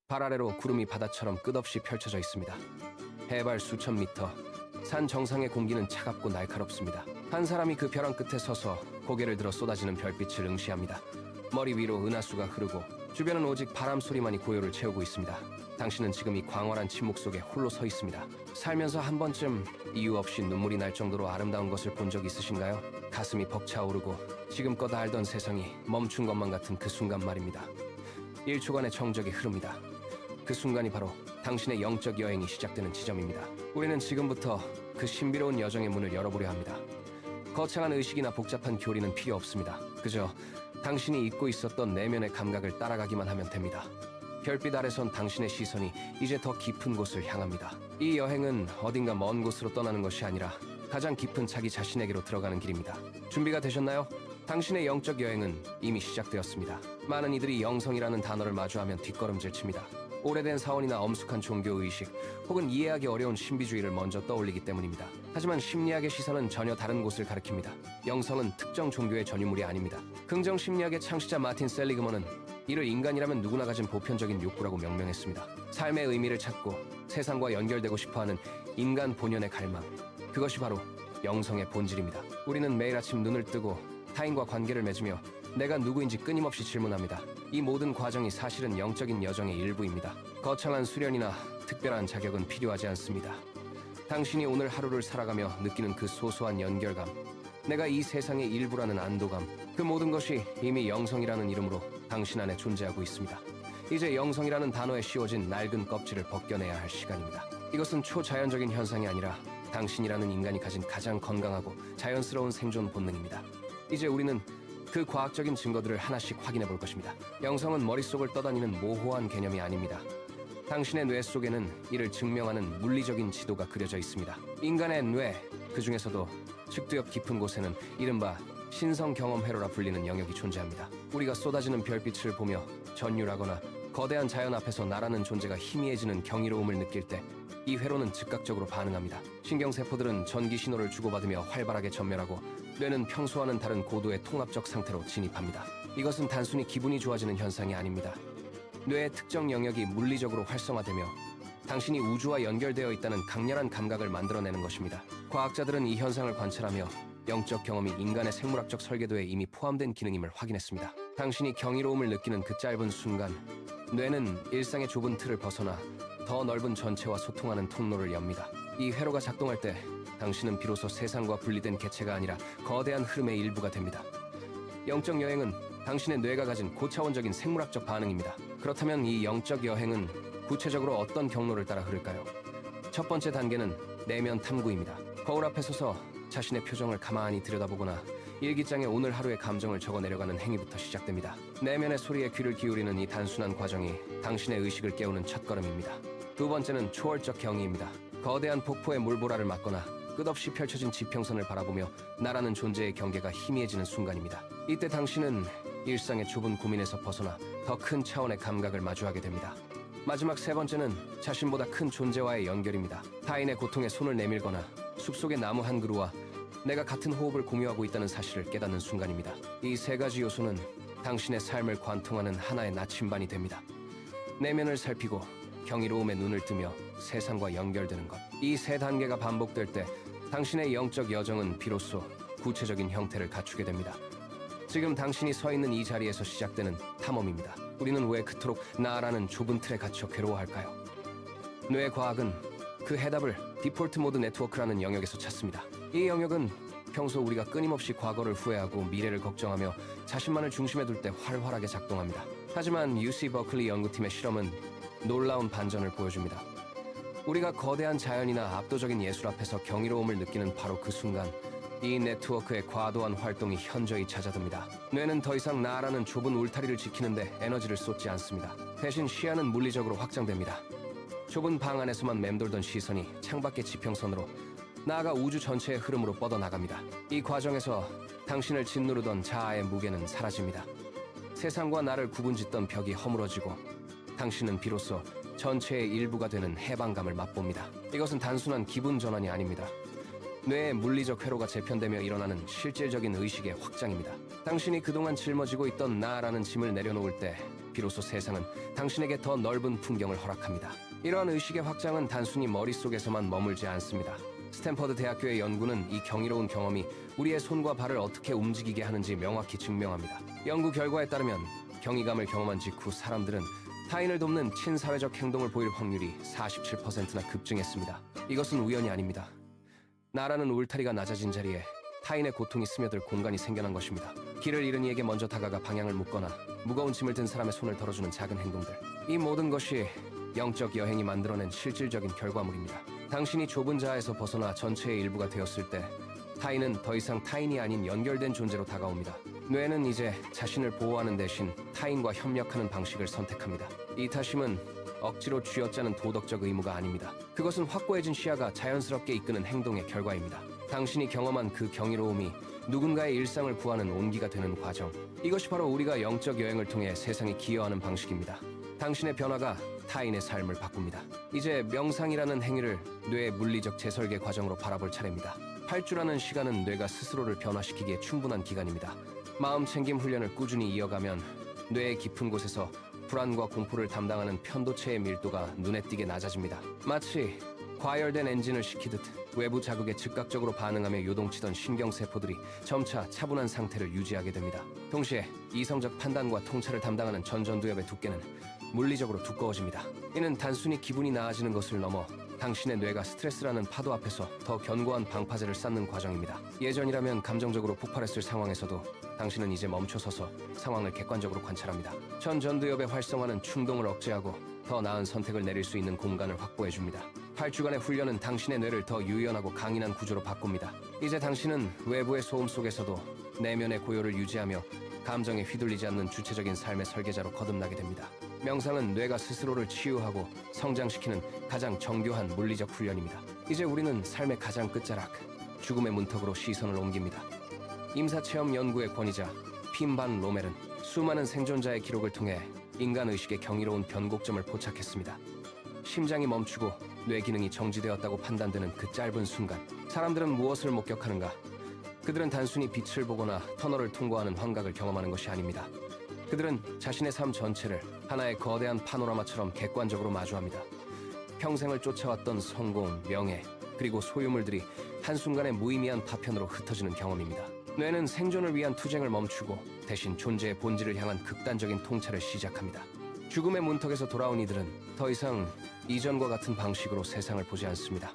발 아래로 구름이 바다처럼 끝없이 펼쳐져 있습니다. 해발 수천 미터, 산 정상의 공기는 차갑고 날카롭습니다. 한 사람이 그 벼랑 끝에 서서 고개를 들어 쏟아지는 별빛을 응시합니다. 머리 위로 은하수가 흐르고 주변은 오직 바람 소리만이 고요를 채우고 있습니다. 당신은 지금 이 광활한 침묵 속에 홀로 서 있습니다. 살면서 한 번쯤 이유 없이 눈물이 날 정도로 아름다운 것을 본 적 있으신가요? 가슴이 벅차오르고 지금껏 알던 세상이 멈춘 것만 같은 그 순간 말입니다. 1초간의 정적이 흐릅니다. 그 순간이 바로 당신의 영적 여행이 시작되는 지점입니다. 우리는 지금부터 그 신비로운 여정의 문을 열어보려 합니다. 거창한 의식이나 복잡한 교리는 필요 없습니다. 그저 당신이 잊고 있었던 내면의 감각을 따라가기만 하면 됩니다. 별빛 아래선 당신의 시선이 이제 더 깊은 곳을 향합니다. 이 여행은 어딘가 먼 곳으로 떠나는 것이 아니라 가장 깊은 자기 자신에게로 들어가는 길입니다. 준비가 되셨나요? 당신의 영적 여행은 이미 시작되었습니다. 많은 이들이 영성이라는 단어를 마주하면 뒷걸음질 칩니다. 오래된 사원이나 엄숙한 종교의식 혹은 이해하기 어려운 신비주의를 먼저 떠올리기 때문입니다. 하지만 심리학의 시선은 전혀 다른 곳을 가리킵니다. 영성은 특정 종교의 전유물이 아닙니다. 긍정 심리학의 창시자 마틴 셀리그먼은 이를 인간이라면 누구나 가진 보편적인 욕구라고 명명했습니다. 삶의 의미를 찾고 세상과 연결되고 싶어하는 인간 본연의 갈망, 그것이 바로 영성의 본질입니다. 우리는 매일 아침 눈을 뜨고 타인과 관계를 맺으며 내가 누구인지 끊임없이 질문합니다. 이 모든 과정이 사실은 영적인 여정의 일부입니다. 거창한 수련이나 특별한 자격은 필요하지 않습니다. 당신이 오늘 하루를 살아가며 느끼는 그 소소한 연결감, 내가 이 세상의 일부라는 안도감, 그 모든 것이 이미 영성이라는 이름으로 당신 안에 존재하고 있습니다. 이제 영성이라는 단어에 씌워진 낡은 껍질을 벗겨내야 할 시간입니다. 이것은 초자연적인 현상이 아니라 당신이라는 인간이 가진 가장 건강하고 자연스러운 생존 본능입니다. 이제 우리는 그 과학적인 증거들을 하나씩 확인해 볼 것입니다. 영성은 머릿속을 떠다니는 모호한 개념이 아닙니다. 당신의 뇌 속에는 이를 증명하는 물리적인 지도가 그려져 있습니다. 인간의 뇌, 그 중에서도 측두엽 깊은 곳에는 이른바 신성 경험 회로라 불리는 영역이 존재합니다. 우리가 쏟아지는 별빛을 보며 전율하거나 거대한 자연 앞에서 나라는 존재가 희미해지는 경이로움을 느낄 때 이 회로는 즉각적으로 반응합니다. 신경세포들은 전기 신호를 주고받으며 활발하게 전멸하고 뇌는 평소와는 다른 고도의 통합적 상태로 진입합니다. 이것은 단순히 기분이 좋아지는 현상이 아닙니다. 뇌의 특정 영역이 물리적으로 활성화되며 당신이 우주와 연결되어 있다는 강렬한 감각을 만들어내는 것입니다. 과학자들은 이 현상을 관찰하며 영적 경험이 인간의 생물학적 설계도에 이미 포함된 기능임을 확인했습니다. 당신이 경이로움을 느끼는 그 짧은 순간, 뇌는 일상의 좁은 틀을 벗어나 더 넓은 전체와 소통하는 통로를 엽니다. 이 회로가 작동할 때 당신은 비로소 세상과 분리된 개체가 아니라 거대한 흐름의 일부가 됩니다. 영적 여행은 당신의 뇌가 가진 고차원적인 생물학적 반응입니다. 그렇다면 이 영적 여행은 구체적으로 어떤 경로를 따라 흐를까요? 첫 번째 단계는 내면 탐구입니다. 거울 앞에 서서 자신의 표정을 가만히 들여다보거나 일기장에 오늘 하루의 감정을 적어 내려가는 행위부터 시작됩니다. 내면의 소리에 귀를 기울이는 이 단순한 과정이 당신의 의식을 깨우는 첫걸음입니다. 두 번째는 초월적 경의입니다. 거대한 폭포의 물보라를 맞거나 끝없이 펼쳐진 지평선을 바라보며 나라는 존재의 경계가 희미해지는 순간입니다. 이때 당신은 일상의 좁은 고민에서 벗어나 더 큰 차원의 감각을 마주하게 됩니다. 마지막 세 번째는 자신보다 큰 존재와의 연결입니다. 타인의 고통에 손을 내밀거나 숲속의 나무 한 그루와 내가 같은 호흡을 공유하고 있다는 사실을 깨닫는 순간입니다. 이 세 가지 요소는 당신의 삶을 관통하는 하나의 나침반이 됩니다. 내면을 살피고 경이로움에 눈을 뜨며 세상과 연결되는 것. 이 세 단계가 반복될 때 당신의 영적 여정은 비로소 구체적인 형태를 갖추게 됩니다. 지금 당신이 서 있는 이 자리에서 시작되는 탐험입니다. 우리는 왜 그토록 나라는 좁은 틀에 갇혀 괴로워할까요? 뇌과학은 그 해답을 디폴트 모드 네트워크라는 영역에서 찾습니다. 이 영역은 평소 우리가 끊임없이 과거를 후회하고 미래를 걱정하며 자신만을 중심에 둘 때 활발하게 작동합니다. 하지만 UC 버클리 연구팀의 실험은 놀라운 반전을 보여줍니다. 우리가 거대한 자연이나 압도적인 예술 앞에서 경이로움을 느끼는 바로 그 순간, 이 네트워크의 과도한 활동이 현저히 잦아듭니다. 뇌는 더 이상 나라는 좁은 울타리를 지키는데 에너지를 쏟지 않습니다. 대신 시야는 물리적으로 확장됩니다. 좁은 방 안에서만 맴돌던 시선이 창밖의 지평선으로, 나아가 우주 전체의 흐름으로 뻗어나갑니다. 이 과정에서 당신을 짓누르던 자아의 무게는 사라집니다. 세상과 나를 구분짓던 벽이 허물어지고 당신은 비로소 전체의 일부가 되는 해방감을 맛봅니다. 이것은 단순한 기분 전환이 아닙니다. 뇌의 물리적 회로가 재편되며 일어나는 실질적인 의식의 확장입니다. 당신이 그동안 짊어지고 있던 나라는 짐을 내려놓을 때 비로소 세상은 당신에게 더 넓은 풍경을 허락합니다. 이러한 의식의 확장은 단순히 머릿속에서만 머물지 않습니다. 스탠퍼드 대학교의 연구는 이 경이로운 경험이 우리의 손과 발을 어떻게 움직이게 하는지 명확히 증명합니다. 연구 결과에 따르면 경이감을 경험한 직후 사람들은 타인을 돕는 친사회적 행동을 보일 확률이 47%나 급증했습니다. 이것은 우연이 아닙니다. 나라는 울타리가 낮아진 자리에 타인의 고통이 스며들 공간이 생겨난 것입니다. 길을 잃은 이에게 먼저 다가가 방향을 묻거나 무거운 짐을 든 사람의 손을 덜어주는 작은 행동들. 이 모든 것이 영적 여행이 만들어낸 실질적인 결과물입니다. 당신이 좁은 자아에서 벗어나 전체의 일부가 되었을 때 타인은 더 이상 타인이 아닌 연결된 존재로 다가옵니다. 뇌는 이제 자신을 보호하는 대신 타인과 협력하는 방식을 선택합니다. 이타심은 억지로 쥐어짜는 도덕적 의무가 아닙니다. 그것은 확고해진 시야가 자연스럽게 이끄는 행동의 결과입니다. 당신이 경험한 그 경이로움이 누군가의 일상을 구하는 온기가 되는 과정. 이것이 바로 우리가 영적 여행을 통해 세상에 기여하는 방식입니다. 당신의 변화가 타인의 삶을 바꿉니다. 이제 명상이라는 행위를 뇌의 물리적 재설계 과정으로 바라볼 차례입니다. 8주라는 시간은 뇌가 스스로를 변화시키기에 충분한 기간입니다. 마음 챙김 훈련을 꾸준히 이어가면 뇌의 깊은 곳에서 불안과 공포를 담당하는 편도체의 밀도가 눈에 띄게 낮아집니다. 마치 과열된 엔진을 시키듯 외부 자극에 즉각적으로 반응하며 요동치던 신경세포들이 점차 차분한 상태를 유지하게 됩니다. 동시에 이성적 판단과 통찰을 담당하는 전전두엽의 두께는 물리적으로 두꺼워집니다. 이는 단순히 기분이 나아지는 것을 넘어 당신의 뇌가 스트레스라는 파도 앞에서 더 견고한 방파제를 쌓는 과정입니다. 예전이라면 감정적으로 폭발했을 상황에서도 당신은 이제 멈춰서서 상황을 객관적으로 관찰합니다. 전전두엽의 활성화는 충동을 억제하고 더 나은 선택을 내릴 수 있는 공간을 확보해줍니다. 8주간의 훈련은 당신의 뇌를 더 유연하고 강인한 구조로 바꿉니다. 이제 당신은 외부의 소음 속에서도 내면의 고요를 유지하며 감정에 휘둘리지 않는 주체적인 삶의 설계자로 거듭나게 됩니다. 명상은 뇌가 스스로를 치유하고 성장시키는 가장 정교한 물리적 훈련입니다. 이제 우리는 삶의 가장 끝자락, 죽음의 문턱으로 시선을 옮깁니다. 임사체험 연구의 권위자 핀반 로멜은 수많은 생존자의 기록을 통해 인간 의식의 경이로운 변곡점을 포착했습니다. 심장이 멈추고 뇌 기능이 정지되었다고 판단되는 그 짧은 순간, 사람들은 무엇을 목격하는가? 그들은 단순히 빛을 보거나 터널을 통과하는 환각을 경험하는 것이 아닙니다. 그들은 자신의 삶 전체를 하나의 거대한 파노라마처럼 객관적으로 마주합니다. 평생을 쫓아왔던 성공, 명예, 그리고 소유물들이 한순간에 무의미한 파편으로 흩어지는 경험입니다. 뇌는 생존을 위한 투쟁을 멈추고 대신 존재의 본질을 향한 극단적인 통찰을 시작합니다. 죽음의 문턱에서 돌아온 이들은 더 이상 이전과 같은 방식으로 세상을 보지 않습니다.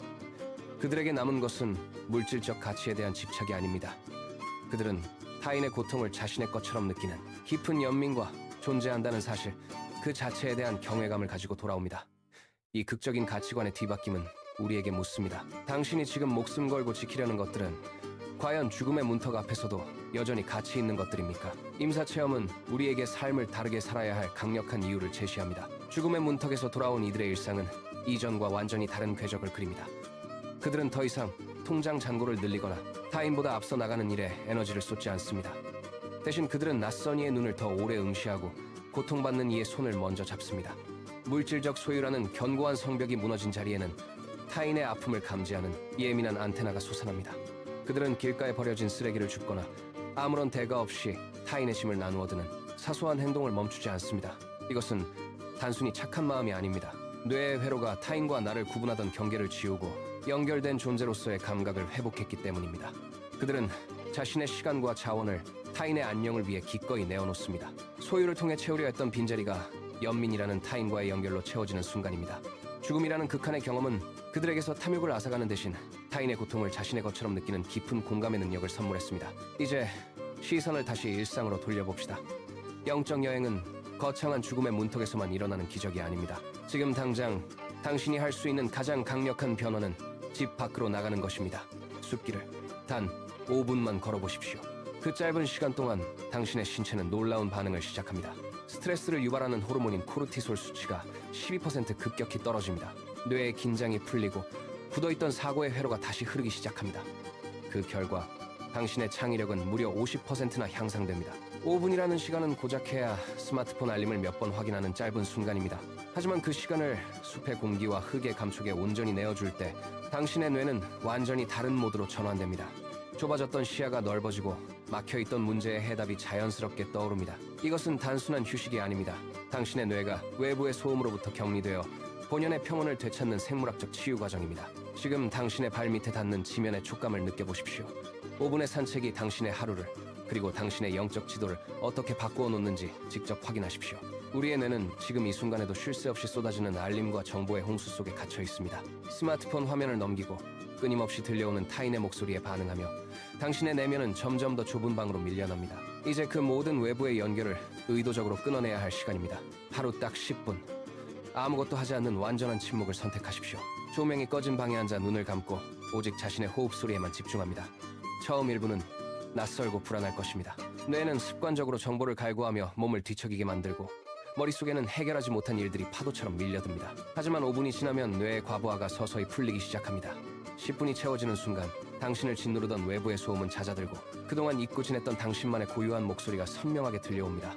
그들에게 남은 것은 물질적 가치에 대한 집착이 아닙니다. 그들은 타인의 고통을 자신의 것처럼 느끼는 깊은 연민과 존재한다는 사실, 그 자체에 대한 경외감을 가지고 돌아옵니다. 이 극적인 가치관의 뒤바뀜은 우리에게 묻습니다. 당신이 지금 목숨 걸고 지키려는 것들은 과연 죽음의 문턱 앞에서도 여전히 가치 있는 것들입니까? 임사체험은 우리에게 삶을 다르게 살아야 할 강력한 이유를 제시합니다. 죽음의 문턱에서 돌아온 이들의 일상은 이전과 완전히 다른 궤적을 그립니다. 그들은 더 이상 통장 잔고를 늘리거나 타인보다 앞서 나가는 일에 에너지를 쏟지 않습니다. 대신 그들은 낯선 이의 눈을 더 오래 응시하고 고통받는 이의 손을 먼저 잡습니다. 물질적 소유라는 견고한 성벽이 무너진 자리에는 타인의 아픔을 감지하는 예민한 안테나가 솟아납니다. 그들은 길가에 버려진 쓰레기를 줍거나 아무런 대가 없이 타인의 짐을 나누어 드는 사소한 행동을 멈추지 않습니다. 이것은 단순히 착한 마음이 아닙니다. 뇌의 회로가 타인과 나를 구분하던 경계를 지우고 연결된 존재로서의 감각을 회복했기 때문입니다. 그들은 자신의 시간과 자원을 타인의 안녕을 위해 기꺼이 내어놓습니다. 소유를 통해 채우려 했던 빈자리가 연민이라는 타인과의 연결로 채워지는 순간입니다. 죽음이라는 극한의 경험은 그들에게서 탐욕을 앗아가는 대신 타인의 고통을 자신의 것처럼 느끼는 깊은 공감의 능력을 선물했습니다. 이제 시선을 다시 일상으로 돌려봅시다. 영적 여행은 거창한 죽음의 문턱에서만 일어나는 기적이 아닙니다. 지금 당장 당신이 할 수 있는 가장 강력한 변화는 집 밖으로 나가는 것입니다. 숲길을 단 5분만 걸어보십시오. 그 짧은 시간 동안 당신의 신체는 놀라운 반응을 시작합니다. 스트레스를 유발하는 호르몬인 코르티솔 수치가 12% 급격히 떨어집니다. 뇌의 긴장이 풀리고 굳어있던 사고의 회로가 다시 흐르기 시작합니다. 그 결과 당신의 창의력은 무려 50%나 향상됩니다. 5분이라는 시간은 고작해야 스마트폰 알림을 몇 번 확인하는 짧은 순간입니다. 하지만 그 시간을 숲의 공기와 흙의 감촉에 온전히 내어줄 때 당신의 뇌는 완전히 다른 모드로 전환됩니다. 좁아졌던 시야가 넓어지고 막혀있던 문제의 해답이 자연스럽게 떠오릅니다. 이것은 단순한 휴식이 아닙니다. 당신의 뇌가 외부의 소음으로부터 격리되어 본연의 평온을 되찾는 생물학적 치유 과정입니다. 지금 당신의 발밑에 닿는 지면의 촉감을 느껴보십시오. 5분의 산책이 당신의 하루를, 그리고 당신의 영적 지도를 어떻게 바꾸어 놓는지 직접 확인하십시오. 우리의 뇌는 지금 이 순간에도 쉴 새 없이 쏟아지는 알림과 정보의 홍수 속에 갇혀 있습니다. 스마트폰 화면을 넘기고 끊임없이 들려오는 타인의 목소리에 반응하며 당신의 내면은 점점 더 좁은 방으로 밀려납니다. 이제 그 모든 외부의 연결을 의도적으로 끊어내야 할 시간입니다. 하루 딱 10분. 아무것도 하지 않는 완전한 침묵을 선택하십시오. 조명이 꺼진 방에 앉아 눈을 감고 오직 자신의 호흡 소리에만 집중합니다. 처음 1분은 낯설고 불안할 것입니다. 뇌는 습관적으로 정보를 갈구하며 몸을 뒤척이게 만들고 머릿속에는 해결하지 못한 일들이 파도처럼 밀려듭니다. 하지만 5분이 지나면 뇌의 과부하가 서서히 풀리기 시작합니다. 10분이 채워지는 순간 당신을 짓누르던 외부의 소음은 잦아들고 그동안 잊고 지냈던 당신만의 고유한 목소리가 선명하게 들려옵니다.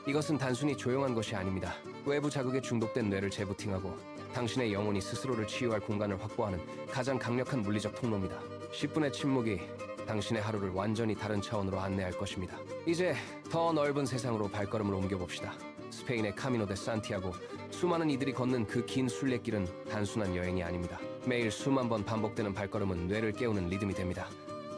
이것은 단순히 조용한 것이 아닙니다. 외부 자극에 중독된 뇌를 재부팅하고 당신의 영혼이 스스로를 치유할 공간을 확보하는 가장 강력한 물리적 통로입니다. 10분의 침묵이 당신의 하루를 완전히 다른 차원으로 안내할 것입니다. 이제 더 넓은 세상으로 발걸음을 옮겨봅시다. 스페인의 카미노 데 산티아고, 수많은 이들이 걷는 그 긴 순례길은 단순한 여행이 아닙니다. 매일 수만 번 반복되는 발걸음은 뇌를 깨우는 리듬이 됩니다.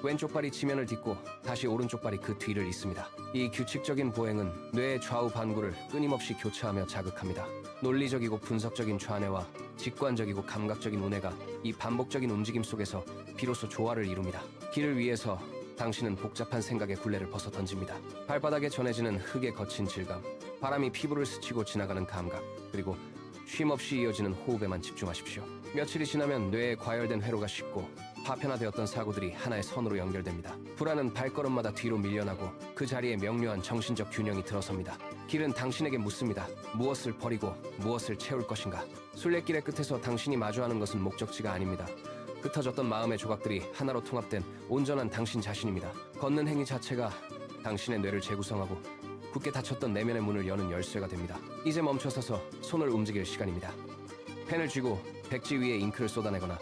왼쪽 발이 지면을 딛고 다시 오른쪽 발이 그 뒤를 잇습니다. 이 규칙적인 보행은 뇌의 좌우 반구를 끊임없이 교차하며 자극합니다. 논리적이고 분석적인 좌뇌와 직관적이고 감각적인 우뇌가 이 반복적인 움직임 속에서 비로소 조화를 이룹니다. 길을 위해서 당신은 복잡한 생각의 굴레를 벗어 던집니다. 발바닥에 전해지는 흙의 거친 질감, 바람이 피부를 스치고 지나가는 감각, 그리고 쉼없이 이어지는 호흡에만 집중하십시오. 며칠이 지나면 뇌에 과열된 회로가 식고 파편화되었던 사고들이 하나의 선으로 연결됩니다. 불안은 발걸음마다 뒤로 밀려나고 그 자리에 명료한 정신적 균형이 들어섭니다. 길은 당신에게 묻습니다. 무엇을 버리고 무엇을 채울 것인가? 순례길의 끝에서 당신이 마주하는 것은 목적지가 아닙니다. 흩어졌던 마음의 조각들이 하나로 통합된 온전한 당신 자신입니다. 걷는 행위 자체가 당신의 뇌를 재구성하고 굳게 닫혔던 내면의 문을 여는 열쇠가 됩니다. 이제 멈춰서서 손을 움직일 시간입니다. 펜을 쥐고 백지 위에 잉크를 쏟아내거나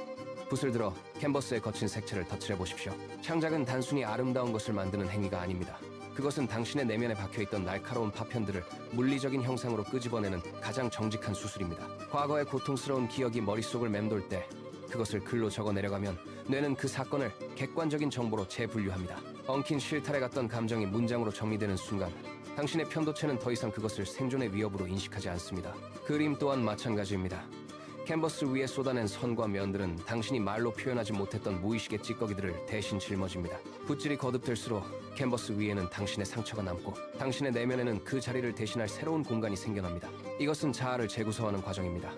붓을 들어 캔버스에 거친 색채를 덧칠해 보십시오. 창작은 단순히 아름다운 것을 만드는 행위가 아닙니다. 그것은 당신의 내면에 박혀있던 날카로운 파편들을 물리적인 형상으로 끄집어내는 가장 정직한 수술입니다. 과거의 고통스러운 기억이 머릿속을 맴돌 때 그것을 글로 적어 내려가면 뇌는 그 사건을 객관적인 정보로 재분류합니다. 엉킨 실타래 같던 감정이 문장으로 정리되는 순간 당신의 편도체는 더 이상 그것을 생존의 위협으로 인식하지 않습니다. 그림 또한 마찬가지입니다. 캔버스 위에 쏟아낸 선과 면들은 당신이 말로 표현하지 못했던 무의식의 찌꺼기들을 대신 짊어집니다. 붓질이 거듭될수록 캔버스 위에는 당신의 상처가 남고 당신의 내면에는 그 자리를 대신할 새로운 공간이 생겨납니다. 이것은 자아를 재구성하는 과정입니다.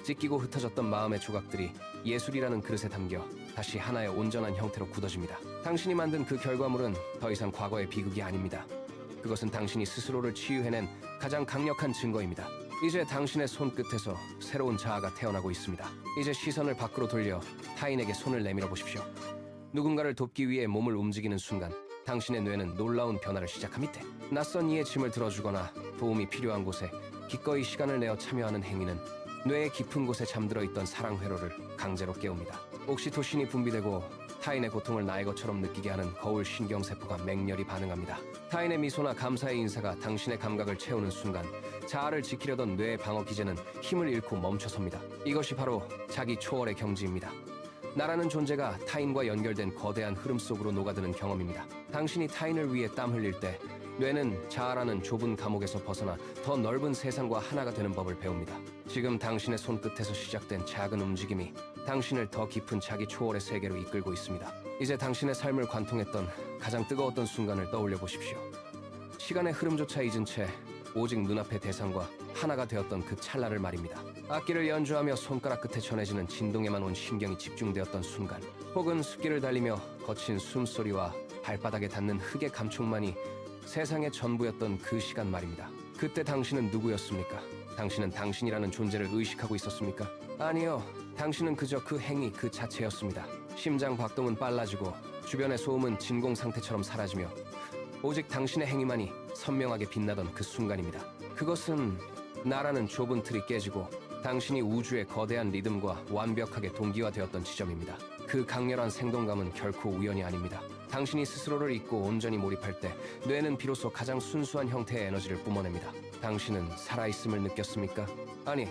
찢기고 흩어졌던 마음의 조각들이 예술이라는 그릇에 담겨 다시 하나의 온전한 형태로 굳어집니다. 당신이 만든 그 결과물은 더 이상 과거의 비극이 아닙니다. 그것은 당신이 스스로를 치유해낸 가장 강력한 증거입니다. 이제 당신의 손끝에서 새로운 자아가 태어나고 있습니다. 이제 시선을 밖으로 돌려 타인에게 손을 내밀어 보십시오. 누군가를 돕기 위해 몸을 움직이는 순간 당신의 뇌는 놀라운 변화를 시작합니다. 낯선 이의 짐을 들어주거나 도움이 필요한 곳에 기꺼이 시간을 내어 참여하는 행위는 뇌의 깊은 곳에 잠들어 있던 사랑 회로를 강제로 깨웁니다. 옥시토신이 분비되고 타인의 고통을 나의 것처럼 느끼게 하는 거울 신경세포가 맹렬히 반응합니다. 타인의 미소나 감사의 인사가 당신의 감각을 채우는 순간 자아를 지키려던 뇌의 방어 기제는 힘을 잃고 멈춰섭니다. 이것이 바로 자기 초월의 경지입니다. 나라는 존재가 타인과 연결된 거대한 흐름 속으로 녹아드는 경험입니다. 당신이 타인을 위해 땀 흘릴 때 뇌는 자아라는 좁은 감옥에서 벗어나 더 넓은 세상과 하나가 되는 법을 배웁니다. 지금 당신의 손끝에서 시작된 작은 움직임이 당신을 더 깊은 자기 초월의 세계로 이끌고 있습니다. 이제 당신의 삶을 관통했던 가장 뜨거웠던 순간을 떠올려 보십시오. 시간의 흐름조차 잊은 채 오직 눈앞의 대상과 하나가 되었던 그 찰나를 말입니다. 악기를 연주하며 손가락 끝에 전해지는 진동에만 온 신경이 집중되었던 순간, 혹은 숲길을 달리며 거친 숨소리와 발바닥에 닿는 흙의 감촉만이 세상의 전부였던 그 시간 말입니다. 그때 당신은 누구였습니까? 당신은 당신이라는 존재를 의식하고 있었습니까? 아니요. 당신은 그저 그 행위 그 자체였습니다. 심장 박동은 빨라지고 주변의 소음은 진공 상태처럼 사라지며 오직 당신의 행위만이 선명하게 빛나던 그 순간입니다. 그것은 나라는 좁은 틀이 깨지고 당신이 우주의 거대한 리듬과 완벽하게 동기화되었던 지점입니다. 그 강렬한 생동감은 결코 우연이 아닙니다. 당신이 스스로를 잊고 온전히 몰입할 때 뇌는 비로소 가장 순수한 형태의 에너지를 뿜어냅니다. 당신은 살아있음을 느꼈습니까? 아니,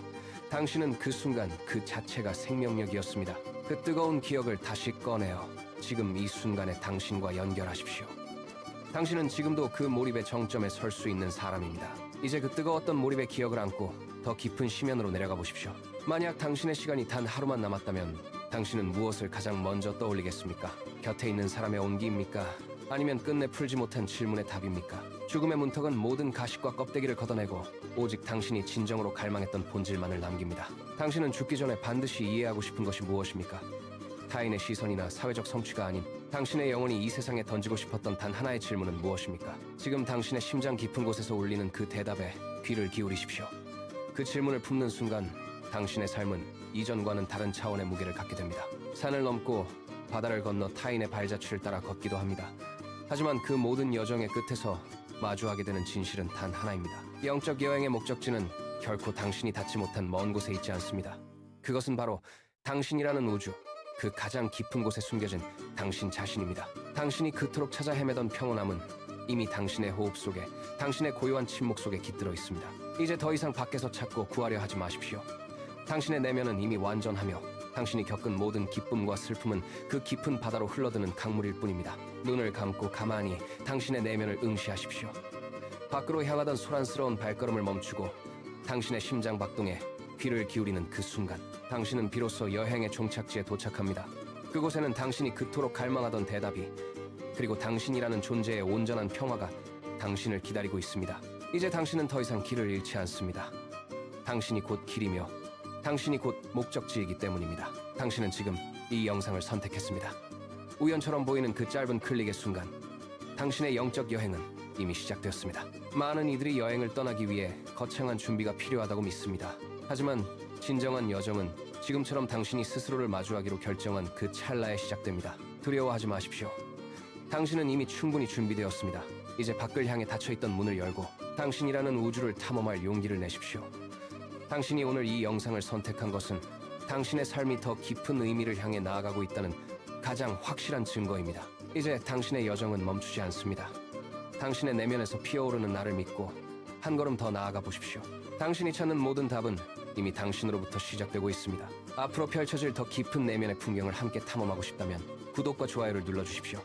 당신은 그 순간 그 자체가 생명력이었습니다. 그 뜨거운 기억을 다시 꺼내어 지금 이 순간의 당신과 연결하십시오. 당신은 지금도 그 몰입의 정점에 설 수 있는 사람입니다. 이제 그 뜨거웠던 몰입의 기억을 안고 더 깊은 심연으로 내려가 보십시오. 만약 당신의 시간이 단 하루만 남았다면 당신은 무엇을 가장 먼저 떠올리겠습니까? 곁에 있는 사람의 온기입니까? 아니면 끝내 풀지 못한 질문의 답입니까? 죽음의 문턱은 모든 가식과 껍데기를 걷어내고 오직 당신이 진정으로 갈망했던 본질만을 남깁니다. 당신은 죽기 전에 반드시 이해하고 싶은 것이 무엇입니까? 타인의 시선이나 사회적 성취가 아닌 당신의 영혼이 이 세상에 던지고 싶었던 단 하나의 질문은 무엇입니까? 지금 당신의 심장 깊은 곳에서 울리는 그 대답에 귀를 기울이십시오. 그 질문을 품는 순간 당신의 삶은 이전과는 다른 차원의 무게를 갖게 됩니다. 산을 넘고 바다를 건너 타인의 발자취를 따라 걷기도 합니다. 하지만 그 모든 여정의 끝에서 마주하게 되는 진실은 단 하나입니다. 영적 여행의 목적지는 결코 당신이 닿지 못한 먼 곳에 있지 않습니다. 그것은 바로 당신이라는 우주, 그 가장 깊은 곳에 숨겨진 당신 자신입니다. 당신이 그토록 찾아 헤매던 평온함은 이미 당신의 호흡 속에, 당신의 고요한 침묵 속에 깃들어 있습니다. 이제 더 이상 밖에서 찾고 구하려 하지 마십시오. 당신의 내면은 이미 완전하며 당신이 겪은 모든 기쁨과 슬픔은 그 깊은 바다로 흘러드는 강물일 뿐입니다. 눈을 감고 가만히 당신의 내면을 응시하십시오. 밖으로 향하던 소란스러운 발걸음을 멈추고 당신의 심장 박동에 귀를 기울이는 그 순간 당신은 비로소 여행의 종착지에 도착합니다. 그곳에는 당신이 그토록 갈망하던 대답이, 그리고 당신이라는 존재의 온전한 평화가 당신을 기다리고 있습니다. 이제 당신은 더 이상 길을 잃지 않습니다. 당신이 곧 길이며 당신이 곧 목적지이기 때문입니다. 당신은 지금 이 영상을 선택했습니다. 우연처럼 보이는 그 짧은 클릭의 순간 당신의 영적 여행은 이미 시작되었습니다. 많은 이들이 여행을 떠나기 위해 거창한 준비가 필요하다고 믿습니다. 하지만 진정한 여정은 지금처럼 당신이 스스로를 마주하기로 결정한 그 찰나에 시작됩니다. 두려워하지 마십시오. 당신은 이미 충분히 준비되었습니다. 이제 밖을 향해 닫혀있던 문을 열고 당신이라는 우주를 탐험할 용기를 내십시오. 당신이 오늘 이 영상을 선택한 것은 당신의 삶이 더 깊은 의미를 향해 나아가고 있다는 가장 확실한 증거입니다. 이제 당신의 여정은 멈추지 않습니다. 당신의 내면에서 피어오르는 나를 믿고 한 걸음 더 나아가 보십시오. 당신이 찾는 모든 답은 이미 당신으로부터 시작되고 있습니다. 앞으로 펼쳐질 더 깊은 내면의 풍경을 함께 탐험하고 싶다면 구독과 좋아요를 눌러주십시오.